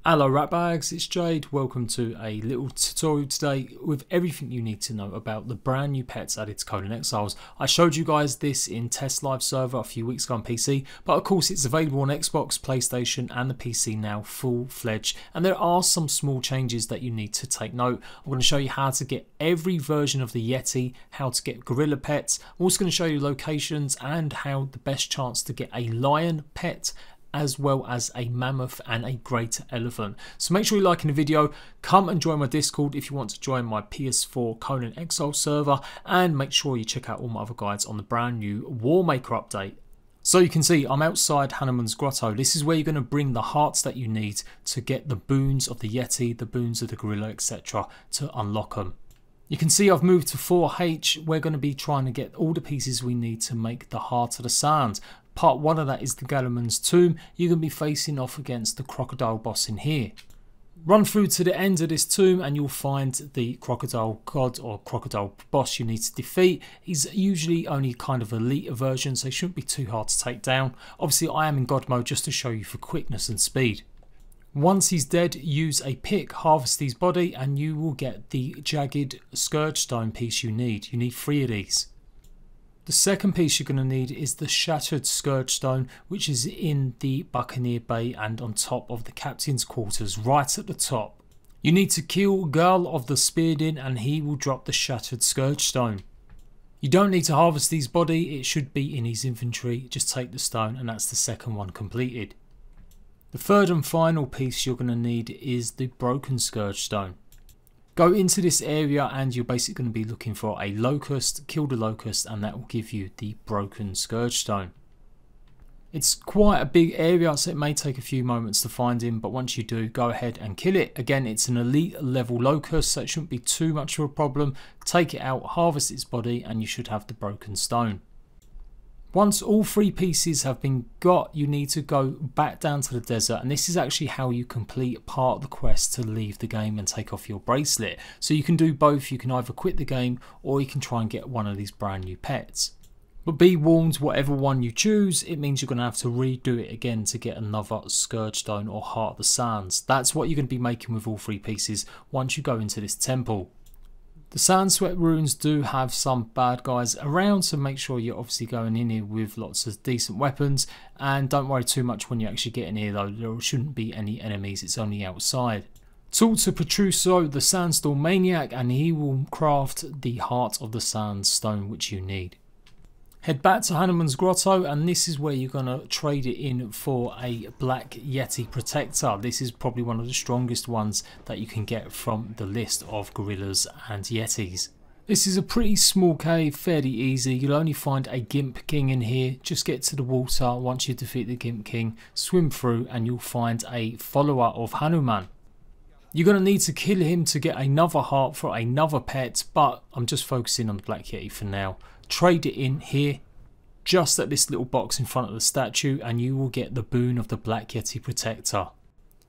Hello ratbags, it's Jade. Welcome to a little tutorial today with everything you need to know about the brand new pets added to CONAN EXILES. I showed you guys this in Test Live server a few weeks ago on PC, but of course it's available on Xbox, PlayStation and the PC now full-fledged, and there are some small changes that you need to take note. I'm going to show you how to get every version of the Yeti, how to get gorilla pets. I'm also going to show you locations and how the best chance to get a lion pet, as well as a mammoth and a great elephant. So make sure you're liking the video, come and join my Discord if you want to join my PS4 CONAN Exiles server, and make sure you check out all my other guides on the brand new Warmaker update. So you can see I'm outside Hanuman's Grotto. This is where you're going to bring the hearts that you need to get the boons of the Yeti, the boons of the gorilla, etc. to unlock them. You can see I've moved to 4H. We're going to be trying to get all the pieces we need to make the Heart of the Sands. Part 1 of that is the Gallaman's tomb. You're going to be facing off against the crocodile boss in here. Run through to the end of this tomb and you'll find the crocodile god or crocodile boss you need to defeat. He's usually only kind of elite version, so he shouldn't be too hard to take down. Obviously I am in god mode just to show you for quickness and speed. Once he's dead, use a pick, harvest his body, and you will get the jagged scourge stone piece you need. You need 3 of these. The second piece you're going to need is the shattered scourge stone, which is in the Buccaneer Bay and on top of the captain's quarters, right at the top. You need to kill Girl of the Speardin and he will drop the shattered scourge stone. You don't need to harvest his body, it should be in his inventory. Just take the stone and that's the second one completed. The third and final piece you're going to need is the broken scourge stone. Go into this area and you're basically going to be looking for a locust, kill the locust, and that will give you the broken scourge stone. It's quite a big area, so it may take a few moments to find him, but once you do, go ahead and kill it. Again, it's an elite level locust, so it shouldn't be too much of a problem. Take it out, harvest its body, and you should have the broken stone. Once all 3 pieces have been got, you need to go back down to the desert, and this is actually how you complete part of the quest to leave the game and take off your bracelet. So you can do both. You can either quit the game or you can try and get one of these brand new pets. But be warned, whatever one you choose, it means you're going to have to redo it again to get another Scourge Stone or Heart of the Sands. That's what you're going to be making with all 3 pieces once you go into this temple. The Sandswept Ruins do have some bad guys around, so make sure you're obviously going in here with lots of decent weapons, and don't worry too much when you actually get in here though, there shouldn't be any enemies, it's only outside. Talk to Petruso, the Sandstorm Maniac, and he will craft the Heart of the Sands stone which you need. Head back to Hanuman's Grotto, and this is where you're going to trade it in for a Black Yeti Protector. This is probably one of the strongest ones that you can get from the list of gorillas and Yetis. This is a pretty small cave, fairly easy. You'll only find a Gimp King in here. Just get to the water once you defeat the Gimp King, swim through and you'll find a follower of Hanuman. You're going to need to kill him to get another heart for another pet, but I'm just focusing on the Black Yeti for now. Trade it in here, just at this little box in front of the statue, and you will get the boon of the Black Yeti Protector.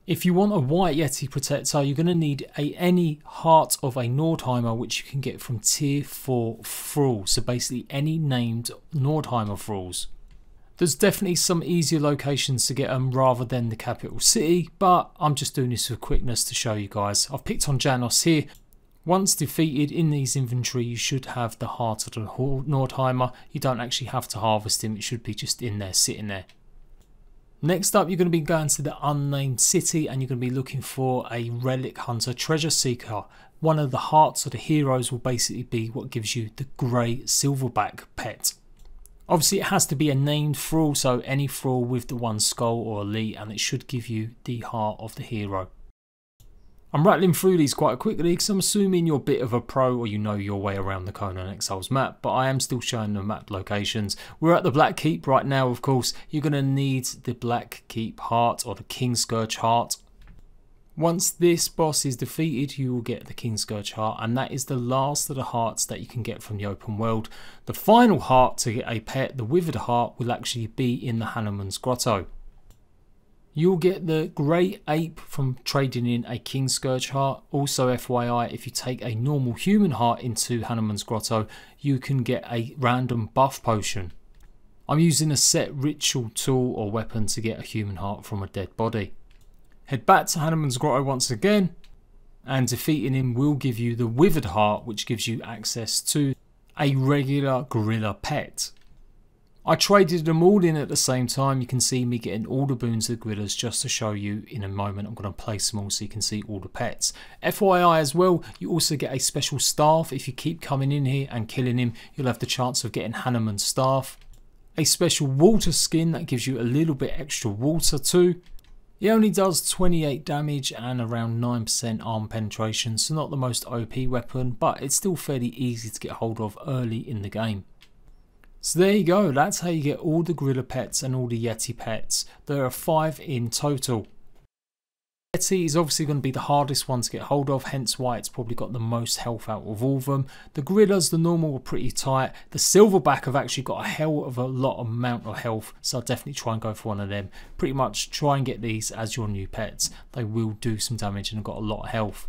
If you want a White Yeti Protector, you're going to need any heart of a Nordheimer, which you can get from tier 4 thralls, so basically any named Nordheimer thralls. There's definitely some easier locations to get them rather than the capital city, but I'm just doing this for quickness to show you guys. I've picked on Janos here. Once defeated in these inventory, you should have the Heart of the Nordheimer. You don't actually have to harvest him, it should be just in there, sitting there. Next up, you're going to be going to the unnamed city and you're going to be looking for a Relic Hunter Treasure Seeker. One of the hearts of the heroes will basically be what gives you the grey silverback pet. Obviously it has to be a named thrall, so any thrall with the 1 skull or elite, and it should give you the heart of the hero. I'm rattling through these quite quickly because I'm assuming you're a bit of a pro or you know your way around the CONAN EXILES map, but I am still showing the map locations. We're at the Black Keep right now, of course. You're going to need the Black Keep Heart or the King Scourge Heart. Once this boss is defeated, you will get the King Scourge Heart, and that is the last of the hearts that you can get from the open world. The final heart to get a pet, the Withered Heart, will actually be in the Hanuman's Grotto. You'll get the Grey Ape from trading in a King Scourge Heart. Also FYI, if you take a normal human heart into Hanuman's Grotto, you can get a random buff potion. I'm using a set ritual tool or weapon to get a human heart from a dead body. Head back to Hanuman's Grotto once again, and defeating him will give you the Withered Heart, which gives you access to a regular gorilla pet. I traded them all in at the same time. You can see me getting all the boons of the gorillas just to show you in a moment. I'm going to place them all so you can see all the pets. FYI as well, you also get a special staff. If you keep coming in here and killing him, you'll have the chance of getting Hanuman's staff. A special water skin that gives you a little bit extra water too. It only does 28 damage and around 9% arm penetration, so not the most OP weapon, but it's still fairly easy to get hold of early in the game. So there you go, that's how you get all the gorilla pets and all the Yeti pets. There are 5 in total. Yeti is obviously going to be the hardest one to get hold of, hence why it's probably got the most health out of all of them. The gorillas, the normal, are pretty tight. The silverback have actually got a hell of a lot amount of health, so I'll definitely try and go for one of them. Pretty much try and get these as your new pets. They will do some damage and have got a lot of health.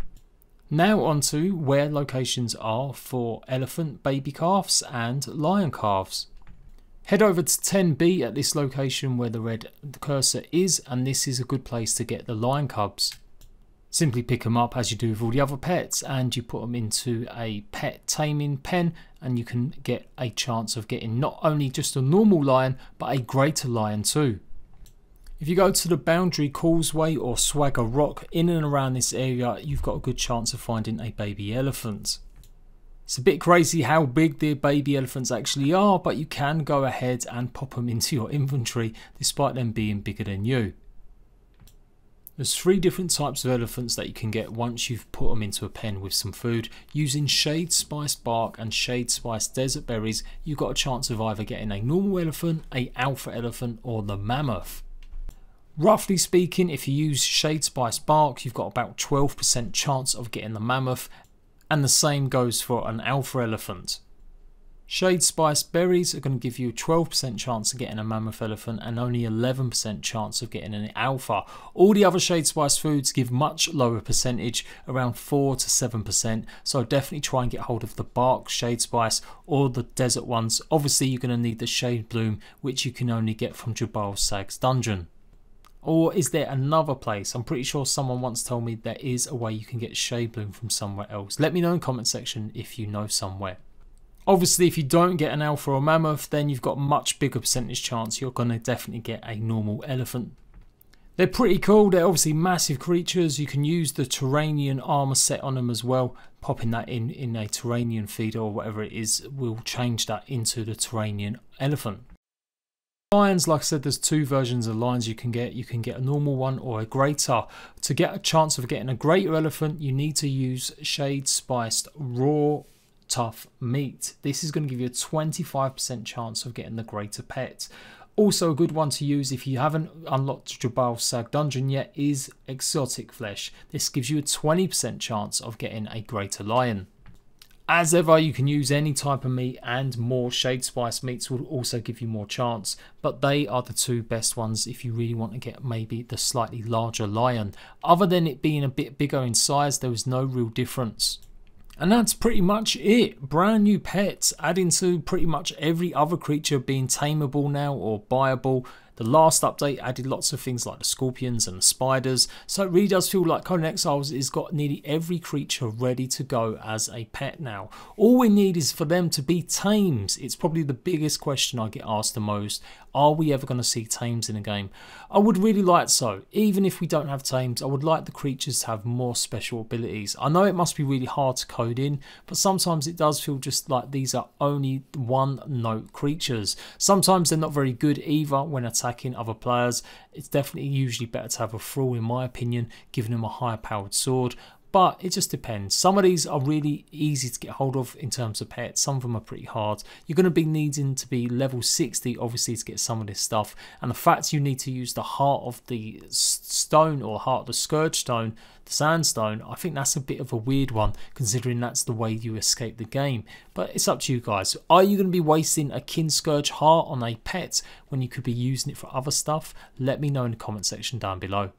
Now on to where locations are for elephant baby calves and lion calves. Head over to 10B at this location where the red cursor is, and this is a good place to get the lion cubs. Simply pick them up as you do with all the other pets, and you put them into a pet taming pen, and you can get a chance of getting not only just a normal lion but a greater lion too. If you go to the Boundary Causeway or Swagger Rock, in and around this area, you've got a good chance of finding a baby elephant. It's a bit crazy how big the baby elephants actually are, but you can go ahead and pop them into your inventory despite them being bigger than you. There's 3 different types of elephants that you can get once you've put them into a pen with some food. Using Shade Spice Bark and Shade Spice Desert Berries, you've got a chance of either getting a normal elephant, a alpha elephant, or the mammoth. Roughly speaking, if you use Shade Spice Bark, you've got about 12% chance of getting the mammoth, and the same goes for an alpha elephant. Shade Spice Berries are going to give you a 12% chance of getting a mammoth elephant and only 11% chance of getting an alpha. All the other Shade Spice foods give much lower percentage, around 4 to 7%, so definitely try and get hold of the Bark Shade Spice or the desert ones. Obviously you're going to need the Shade Bloom, which you can only get from Jabal Sag's dungeon. Or is there another place? I'm pretty sure someone once told me there is a way you can get Shade Bloom from somewhere else. Let me know in the comment section if you know somewhere. Obviously if you don't get an alpha or mammoth, then you've got much bigger percentage chance you're going to definitely get a normal elephant. They're pretty cool. They're obviously massive creatures. You can use the Terranian armor set on them as well. Popping that in a Terranian feeder or whatever it is will change that into the Terranian elephant. Lions, like I said, there's 2 versions of lions you can get. You can get a normal one or a greater. To get a chance of getting a greater elephant, you need to use Shade Spiced Raw Tough Meat. This is going to give you a 25% chance of getting the greater pet. Also a good one to use if you haven't unlocked Jabal Sag Dungeon yet is Exotic Flesh. This gives you a 20% chance of getting a greater lion. As ever, you can use any type of meat, and more Shade Spice meats will also give you more chance, but they are the 2 best ones if you really want to get maybe the slightly larger lion. Other than it being a bit bigger in size, there was no real difference. And that's pretty much it. Brand new pets, adding to pretty much every other creature being tameable now or buyable. The last update added lots of things like the scorpions and the spiders, so it really does feel like Conan Exiles has got nearly every creature ready to go as a pet now. All we need is for them to be tames. It's probably the biggest question I get asked the most. Are we ever going to see tames in a game? I would really like so. Even if we don't have tames, I would like the creatures to have more special abilities. I know it must be really hard to code in, but sometimes it does feel just like these are only one-note creatures. Sometimes they're not very good either when attacking other players. It's definitely usually better to have a thrall in my opinion, giving them a higher powered sword. But it just depends. Some of these are really easy to get hold of in terms of pets. Some of them are pretty hard. You're going to be needing to be level 60 obviously to get some of this stuff. And the fact you need to use the heart of the stone or heart of the scourge stone, the sandstone, I think that's a bit of a weird one considering that's the way you escape the game. But it's up to you guys. Are you going to be wasting a kin scourge heart on a pet when you could be using it for other stuff? Let me know in the comment section down below.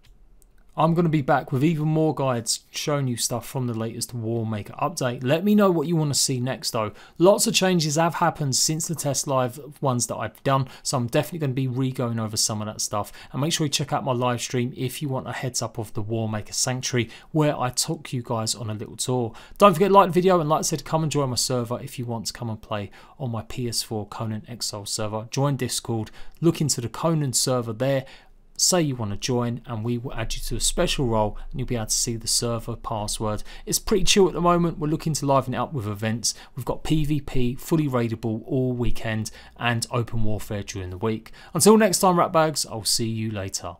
I'm going to be back with even more guides showing you stuff from the latest Warmaker update. Let me know what you want to see next though. Lots of changes have happened since the test live ones that I've done, so I'm definitely going to be re-going over some of that stuff. And make sure you check out my live stream if you want a heads up of the Warmaker Sanctuary, where I took you guys on a little tour. Don't forget to like the video, and like I said, come and join my server if you want to come and play on my PS4 Conan Exiles server. Join Discord, look into the Conan server there, say you want to join, and we will add you to a special role and you'll be able to see the server password. It's pretty chill at the moment. We're looking to liven it up with events. We've got PvP, fully raidable all weekend, and open warfare during the week. Until next time, Ratbags, I'll see you later.